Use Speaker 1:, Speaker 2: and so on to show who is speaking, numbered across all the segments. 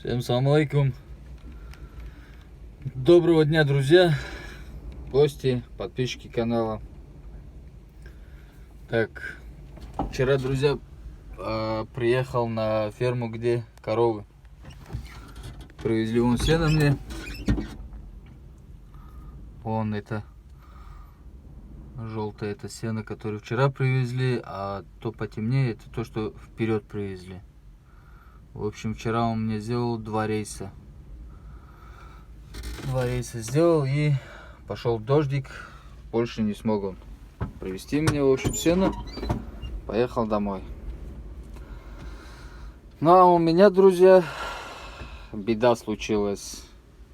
Speaker 1: Всем салам алейкум. Доброго дня, друзья, гости, подписчики канала. Так, вчера, друзья, приехал на ферму, где коровы. Привезли вон сено мне. Вон это желтое, это сено, которое вчера привезли, а то потемнее, это то, что вперед привезли. В общем, вчера он мне сделал 2 рейса. 2 рейса сделал, и пошел дождик. Больше не смог он привезти мне, в общем, сено. Поехал домой. Ну а у меня, друзья, беда случилась.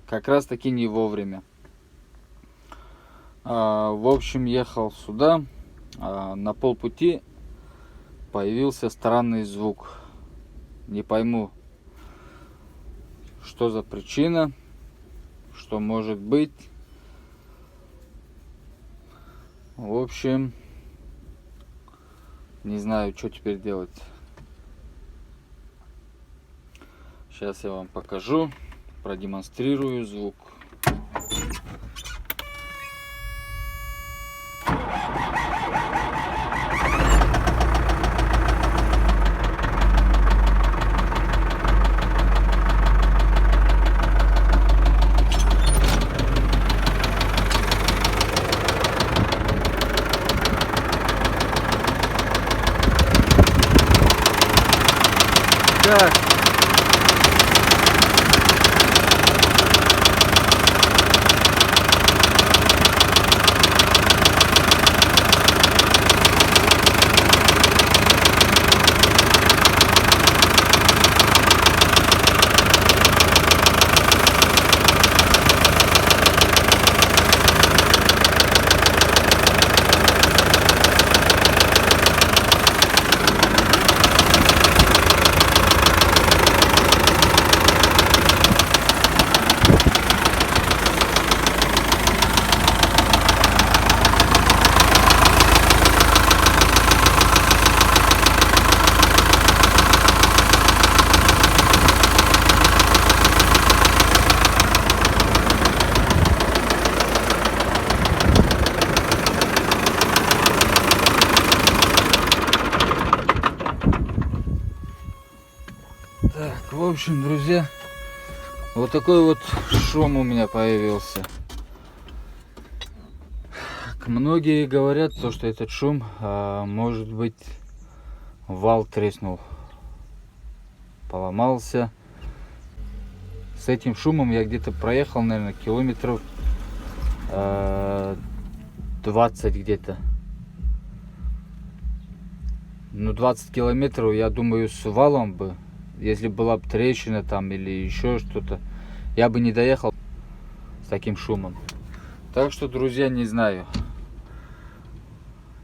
Speaker 1: Как раз таки не вовремя. В общем, ехал сюда. На полпути появился странный звук. Не пойму, что за причина, что может быть. В общем, не знаю, что теперь делать. Сейчас я вам покажу, продемонстрирую звук. Так. Так, в общем, друзья, вот такой вот шум у меня появился. Многие говорят, что этот шум, может быть, вал треснул, поломался. С этим шумом я где-то проехал, наверное, километров 20 где-то. Ну, 20 километров, я думаю, с валом бы. Если была бы трещина там или еще что-то, я бы не доехал с таким шумом. Так что, друзья, не знаю.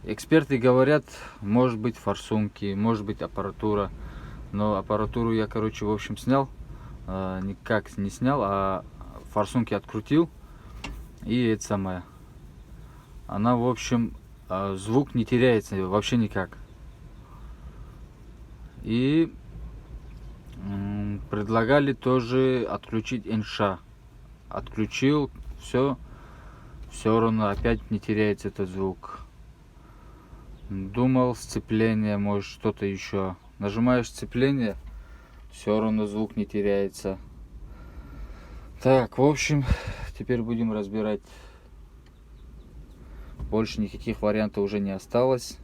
Speaker 1: Эксперты говорят, может быть форсунки, может быть аппаратура. Но аппаратуру я, короче, в общем, снял. Никак не снял, а форсунки открутил. И это самое. Она, в общем, звук не теряется вообще никак. И предлагали тоже отключить НШ. Отключил, все равно опять не теряется этот звук. Думал, сцепление, может что-то еще. Нажимаешь сцепление, все равно звук не теряется. Так, в общем, теперь будем разбирать. Больше никаких вариантов уже не осталось.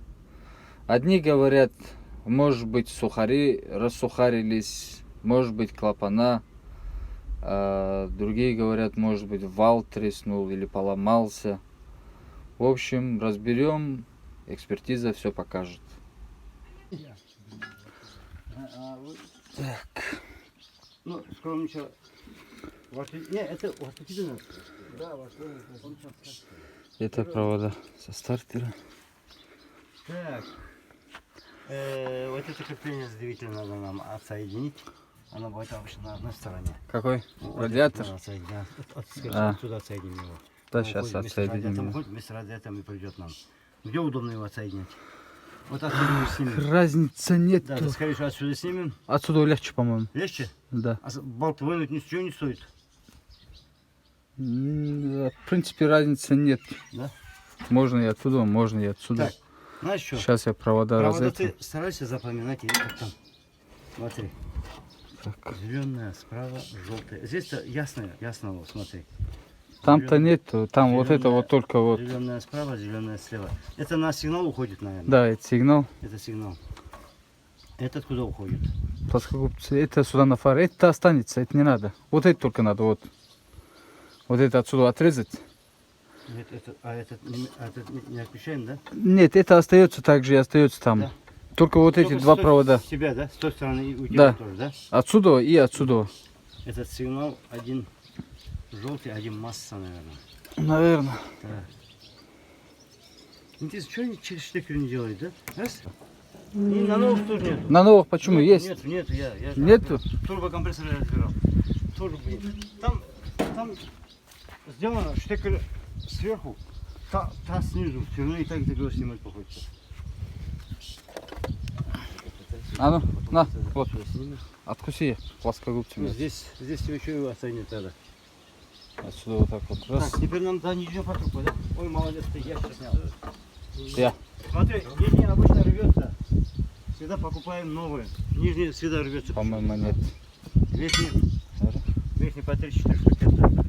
Speaker 1: Одни говорят, может быть, сухари рассухарились, может быть, клапана. Другие говорят, может быть, вал треснул или поломался. В общем, разберем, экспертиза все покажет. Так.
Speaker 2: Ну, скромничал. Не, это у вас какие-то? Да, у вас.
Speaker 1: Это провода со стартера.
Speaker 2: Так. Вот это крепление сдвигателя надо нам отсоединить. Оно будет обычно на одной стороне.
Speaker 1: Какой?
Speaker 2: Вот
Speaker 1: Радиатор?
Speaker 2: Отсюда отсоединим его.
Speaker 1: Да, сейчас отсоединим.
Speaker 2: Вместе с радиатором и придет нам. Где удобно его отсоединять? Вот отсюда мы снимем.
Speaker 1: Разницы нет.
Speaker 2: Да, ты скорее всего отсюда снимем.
Speaker 1: Отсюда легче, по-моему.
Speaker 2: Легче?
Speaker 1: Да.
Speaker 2: А болт вынуть ничего не стоит.
Speaker 1: В принципе, разницы нет.
Speaker 2: Да?
Speaker 1: Можно и оттуда, можно и отсюда.
Speaker 2: Так, знаешь что?
Speaker 1: Сейчас я провода
Speaker 2: Провода
Speaker 1: розетку.
Speaker 2: ты старайся запоминать, или как там. Смотри.
Speaker 1: Так.
Speaker 2: Зеленая справа, желтая. Здесь-то ясно, вот, смотри.
Speaker 1: Там-то нету, там вот это вот только вот.
Speaker 2: Зеленая справа, зеленая слева. Это на сигнал уходит, наверное.
Speaker 1: Да, это сигнал.
Speaker 2: Это сигнал. Этот куда уходит?
Speaker 1: Плоскогубцы. Это сюда на фары. Это останется, это не надо. Вот это только надо, вот. Вот это отсюда отрезать.
Speaker 2: Нет, этот не отключаем, да?
Speaker 1: Нет, это остается так же и остается там.
Speaker 2: Да.
Speaker 1: Только вот эти
Speaker 2: Только
Speaker 1: два
Speaker 2: с той-
Speaker 1: провода.
Speaker 2: С тебя, да? С той стороны и у
Speaker 1: Да.
Speaker 2: тебя тоже, да?
Speaker 1: Отсюда и отсюда.
Speaker 2: Этот сигнал один желтый, один масса, наверное.
Speaker 1: Наверное.
Speaker 2: Да. Интересно, что они через штекер не делают, да? Раз? И на новых тоже нету.
Speaker 1: На новых почему
Speaker 2: Нет,
Speaker 1: есть?
Speaker 2: Нету, я
Speaker 1: Нету?
Speaker 2: турбокомпрессор я разбирал. Тоже, блин. Там сделано штекер сверху, та снизу. Все равно и так его снимать приходится.
Speaker 1: А ну, на, вот.
Speaker 2: Что, снимешь?
Speaker 1: Откуси плоскогубцами.
Speaker 2: Ну, здесь тебе еще его оценить надо.
Speaker 1: Отсюда вот так вот. Раз.
Speaker 2: Так, теперь нам до нижнего потока, да? Ой, молодец, ты я сейчас снял.
Speaker 1: Я.
Speaker 2: Смотри, нижний обычно рвется. Всегда покупаем новые. Нижний всегда рвется.
Speaker 1: По-моему, нет.
Speaker 2: Верхний по 3-4 штуки оставим.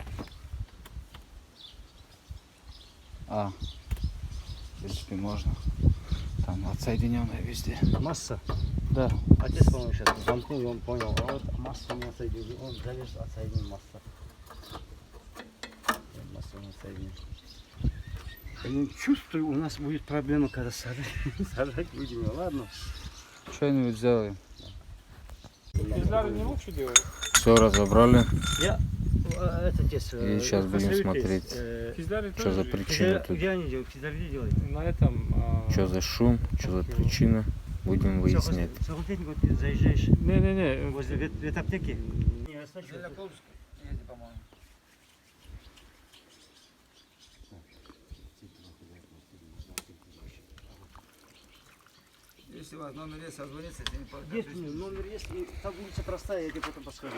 Speaker 1: А, в принципе, можно. Там отсоединенная везде.
Speaker 2: Масса.
Speaker 1: Да.
Speaker 2: Отец, по-моему, сейчас замкнул, и он понял. А вот масса не отсоединил. Он залез, отсоединил масса. Масса не отсоединил. Я чувствую, у нас будет проблема, когда сажать будем. Ладно.
Speaker 1: Что-нибудь сделаем.
Speaker 3: Кизляр не лучше делает?
Speaker 1: Все разобрали.
Speaker 2: Я это здесь.
Speaker 1: И сейчас будем смотреть,
Speaker 3: Кизляре
Speaker 1: что за
Speaker 3: тоже
Speaker 1: причина тут.
Speaker 2: Где они делают? Кизляре делают?
Speaker 3: на этом...
Speaker 1: Что за шум, что за причина. Будем выяснять.
Speaker 2: Сахутетник, вот ты заезжаешь
Speaker 3: Не-не-не.
Speaker 2: возле ветаптеки. Не, остачу.
Speaker 4: Если у вас номер есть, созвониться, если не по-
Speaker 2: Есть у меня номер есть, и там улица простая, я тебе потом подскажу.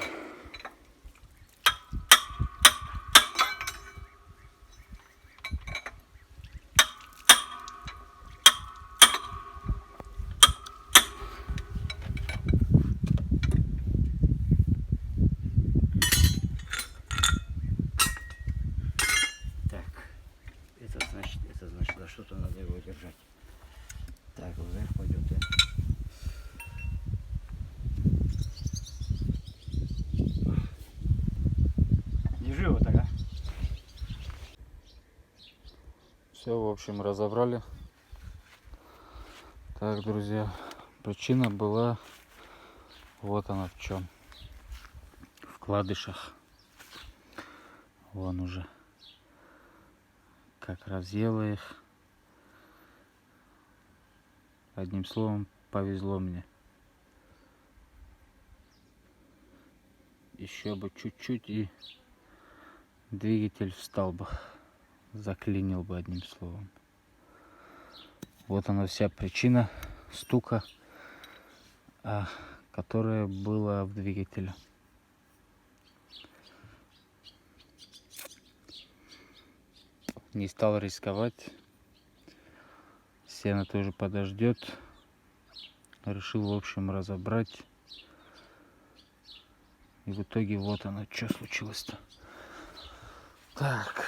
Speaker 2: Так, это значит, за что-то надо его держать. Так, вверх пойдет, да? Держи его так, а?
Speaker 1: Все, в общем, разобрали. Так, друзья, причина была вот она в чем. В вкладышах. Вон уже как разъела их. Одним словом, повезло мне. Еще бы чуть-чуть и двигатель встал бы. Заклинил бы, одним словом. Вот она вся причина стука, которая была в двигателе. Не стал рисковать. Сено тоже подождет. Решил, в общем, разобрать. И в итоге вот оно, что случилось-то. Так.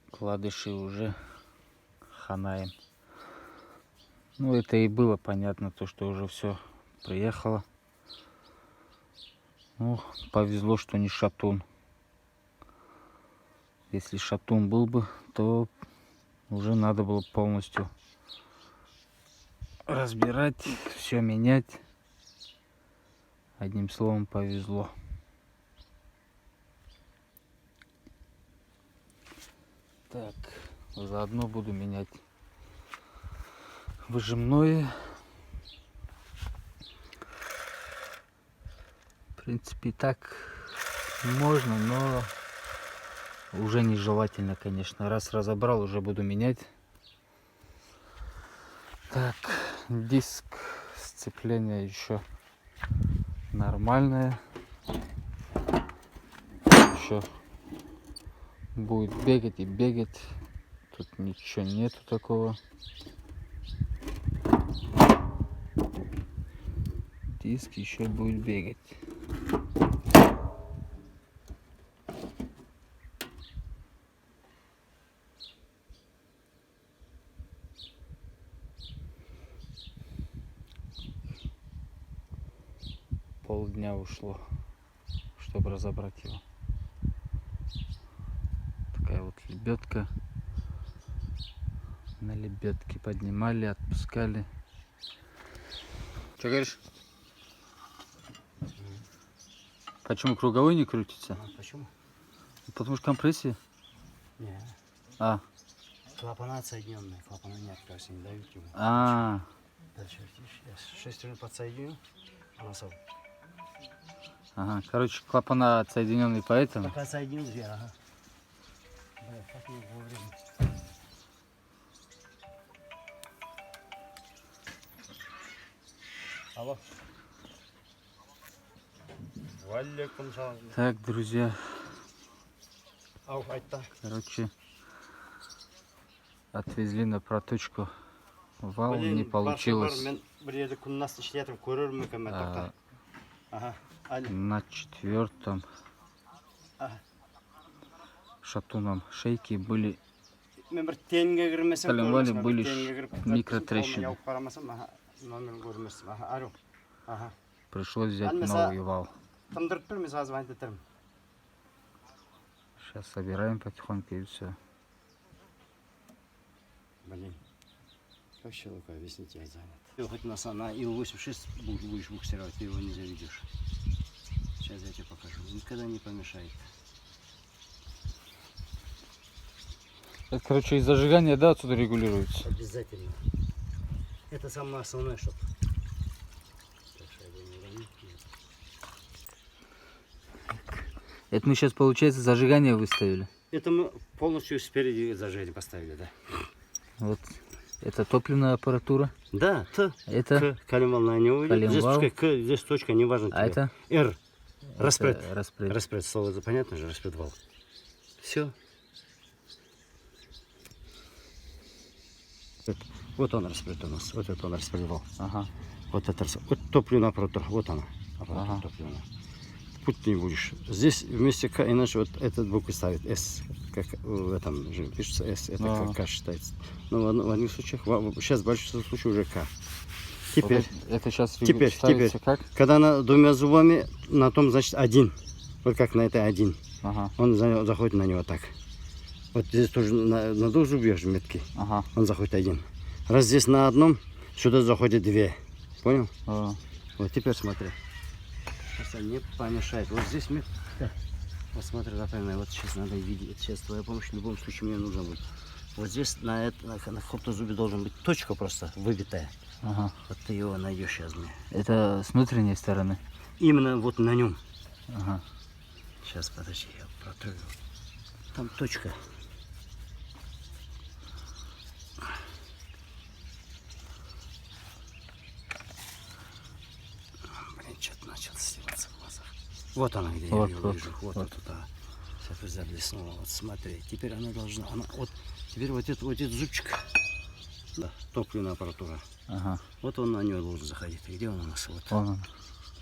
Speaker 1: Вкладыши уже ханаем. Ну, это и было понятно, то, что уже все приехало. Ну, повезло, что не шатун. Если шатун был бы, то уже надо было полностью разбирать, все менять. Одним словом, повезло. Так, заодно буду менять выжимное. В принципе, и так Можно, но уже нежелательно, конечно. Раз разобрал, уже буду менять. Так, диск сцепления еще нормальное. Еще будет бегать и бегать. Тут ничего нету такого. Диск еще будет бегать. Полдня ушло, чтобы разобрать его. Такая вот лебедка. На лебедке поднимали, отпускали. Что говоришь? Почему круговой не крутится?
Speaker 2: Почему?
Speaker 1: Потому что компрессия.
Speaker 2: Не.
Speaker 1: А.
Speaker 2: Клапана отсоединенные. Клапана не открылся, не дают ему. Дальше видишь, я шестерню подсоединю. Она сам.
Speaker 1: Ага. Короче, клапана отсоединенные, поэтому.
Speaker 2: Пока отсоединил две, ага. Бля, как не вовремя. Алло. Валикум салам.
Speaker 1: Так, друзья.
Speaker 2: Ау, айтта.
Speaker 1: Короче, отвезли на проточку. Вал не получилось.
Speaker 2: Мен бір жерде күннің астында ішлетіп көрермін екен мен тоқта. Ага. Али.
Speaker 1: На 4-м
Speaker 2: Ага.
Speaker 1: шатуном шейки были
Speaker 2: Мен бір тенге кірмесем
Speaker 1: Коленвали
Speaker 2: көрмесем,
Speaker 1: были
Speaker 2: тенге кіріп,
Speaker 1: микротрещины.
Speaker 2: қолымды жауып қарамасам, ага, номер көрмесем. Ага, алло. Ага.
Speaker 1: Пришлось взять
Speaker 2: Анна,
Speaker 1: новый вал.
Speaker 2: Тындырып тұр, мен саған звонить етемін.
Speaker 1: Сейчас собираем потихоньку и все.
Speaker 2: Блин. Как человек объяснить, я занят. Ты хоть на Ил-86 будешь буксировать, ты его не заведешь. Сейчас я тебе покажу. Никогда не помешает.
Speaker 1: Это, короче, из зажигания, да, отсюда регулируется?
Speaker 2: Обязательно. Это самое основное, чтобы...
Speaker 1: Это мы сейчас, получается, зажигание выставили.
Speaker 2: Это мы полностью спереди зажигание поставили, да.
Speaker 1: Вот. Это топливная аппаратура.
Speaker 2: Да, Т.
Speaker 1: Это
Speaker 2: К. Коленвал на него. Здесь
Speaker 1: коленвал.
Speaker 2: точка К, здесь точка, неважно.
Speaker 1: А это?
Speaker 2: Р. Распред.
Speaker 1: Это распред.
Speaker 2: Распред, слово это понятно же, распредвал. Все. Вот он распред у нас. Вот это он распредвал.
Speaker 1: Ага.
Speaker 2: Вот это вот топливная аппаратура. Вот она. Аппаратура
Speaker 1: Ага.
Speaker 2: топливная. Путь не будешь. Здесь вместе К, иначе вот этот букву ставит С. Как в этом же пишется С. Это
Speaker 1: Ага.
Speaker 2: К считается. Но в одних случаях, сейчас в большинстве случаев уже К. Теперь,
Speaker 1: Это сейчас
Speaker 2: теперь.
Speaker 1: как?
Speaker 2: когда она двумя зубами, на том, значит, один. Вот как на этой один.
Speaker 1: Ага.
Speaker 2: Он заходит на него так. Вот здесь тоже на двух зубьях же метки.
Speaker 1: Ага.
Speaker 2: Он заходит один. Раз здесь на одном, сюда заходит две. Понял?
Speaker 1: А.
Speaker 2: Вот теперь смотри. Сейчас не помешает. Вот здесь метка. Вот смотри, запоминай. Вот сейчас надо видеть. Сейчас твоя помощь в любом случае мне нужна будет. Вот здесь на каком-то зубе должен быть точка просто выбитая.
Speaker 1: Ага.
Speaker 2: Вот ты его найдешь сейчас мне.
Speaker 1: Это с внутренней стороны.
Speaker 2: Именно вот на нем.
Speaker 1: Ага.
Speaker 2: Сейчас, подожди, я протру. Там точка. Блин, что-то начал сливаться в глазах. Вот она, где
Speaker 1: Вот,
Speaker 2: я ее
Speaker 1: вот,
Speaker 2: вижу. Вот,
Speaker 1: вот.
Speaker 2: вот туда. Сейчас заблеснула. Вот смотри. Теперь она должна. Она, вот, теперь вот этот зубчик. Да, топливная аппаратура.
Speaker 1: Ага.
Speaker 2: Вот он на нее должен заходить. Где он у нас? Вот.
Speaker 1: Вон он.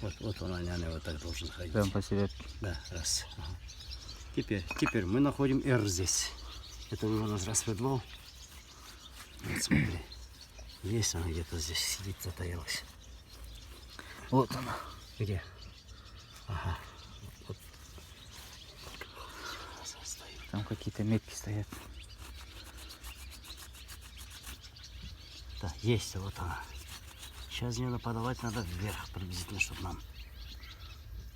Speaker 2: Вот он на него так должен заходить.
Speaker 1: Прям посередке.
Speaker 2: Да, раз. Ага. Теперь мы находим R здесь. Это у нас распредвал. Вот смотри. Есть она где-то здесь сидит, затаилась.
Speaker 1: Вот она.
Speaker 2: Где? Ага. Вот. Стоит.
Speaker 1: Там какие-то метки стоят.
Speaker 2: Да, есть, вот она. Сейчас ее подавать надо вверх приблизительно, чтобы нам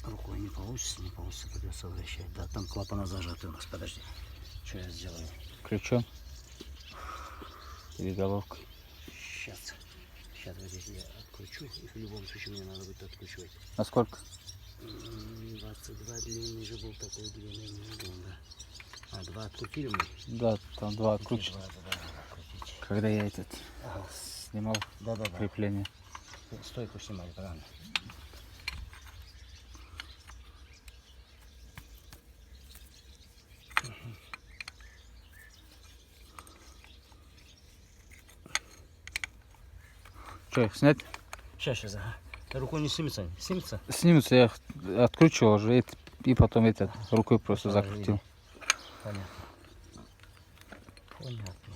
Speaker 2: рукой не получится, придется вращать. Да, там клапана зажаты у нас. Подожди. Что я сделаю?
Speaker 1: Ключом. Или головкой.
Speaker 2: Сейчас вот здесь я откручу. И в любом случае мне надо будет откручивать.
Speaker 1: А сколько?
Speaker 2: 22 длинный же был, такой длинный не был, да. А, 2 открутили мы?
Speaker 1: Да, там 2 откручено.
Speaker 2: Два открутить.
Speaker 1: Когда я этот
Speaker 2: Ага.
Speaker 1: снимал
Speaker 2: Да-да-да.
Speaker 1: крепление.
Speaker 2: Стойку снимали, правильно.
Speaker 1: Что, их снять?
Speaker 2: Сейчас, ага. Рукой не снимется? Снимется?
Speaker 1: Снимутся, я их откручивал уже и потом этот рукой просто
Speaker 2: Сразу
Speaker 1: закрутил.
Speaker 2: Понятно. Понятно.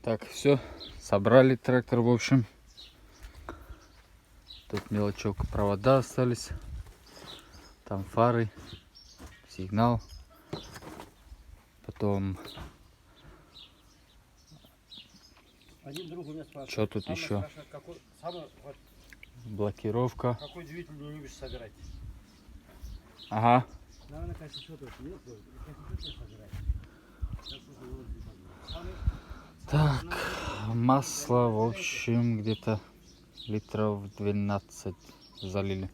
Speaker 1: Так, все, собрали трактор, в общем. Тут мелочок, провода остались. Там фары, сигнал. Потом,
Speaker 2: Один друг у меня спрашивает.
Speaker 1: что тут
Speaker 2: самое
Speaker 1: еще?
Speaker 2: страшное, вот,
Speaker 1: Блокировка.
Speaker 2: какой двигатель не любишь собирать?
Speaker 1: Ага.
Speaker 2: Наверное, конечно, что-то нет, конечно, что собирать. Сейчас уже вот двигатель.
Speaker 1: Так, масло, в общем, где-то литров 12 залили.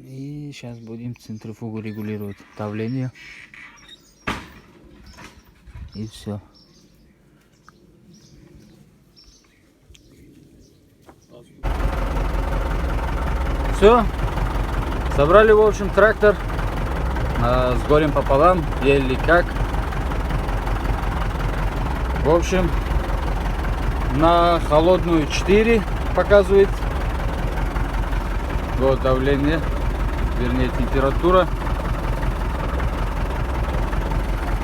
Speaker 1: И сейчас будем центрифугу регулировать давление. И все. Все. Собрали, в общем, трактор. С горем пополам, еле как. В общем, на холодную 4 показывает. Вот давление, вернее температура.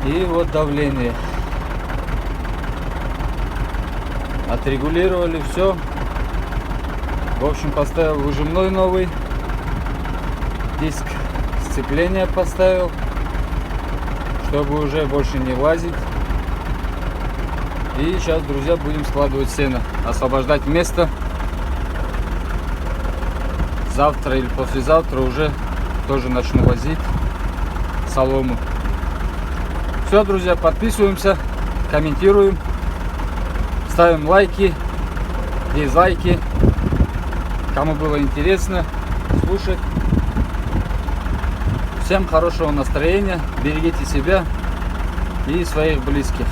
Speaker 1: И вот давление. Отрегулировали все. В общем, поставил выжимной новый. Диск сцепление поставил, чтобы уже больше не лазить. И сейчас, друзья, будем складывать сено, освобождать место. Завтра или послезавтра уже тоже начну возить солому. Все, друзья, подписываемся, комментируем, ставим лайки, дизлайки, кому было интересно слушать. Всем хорошего настроения, берегите себя и своих близких.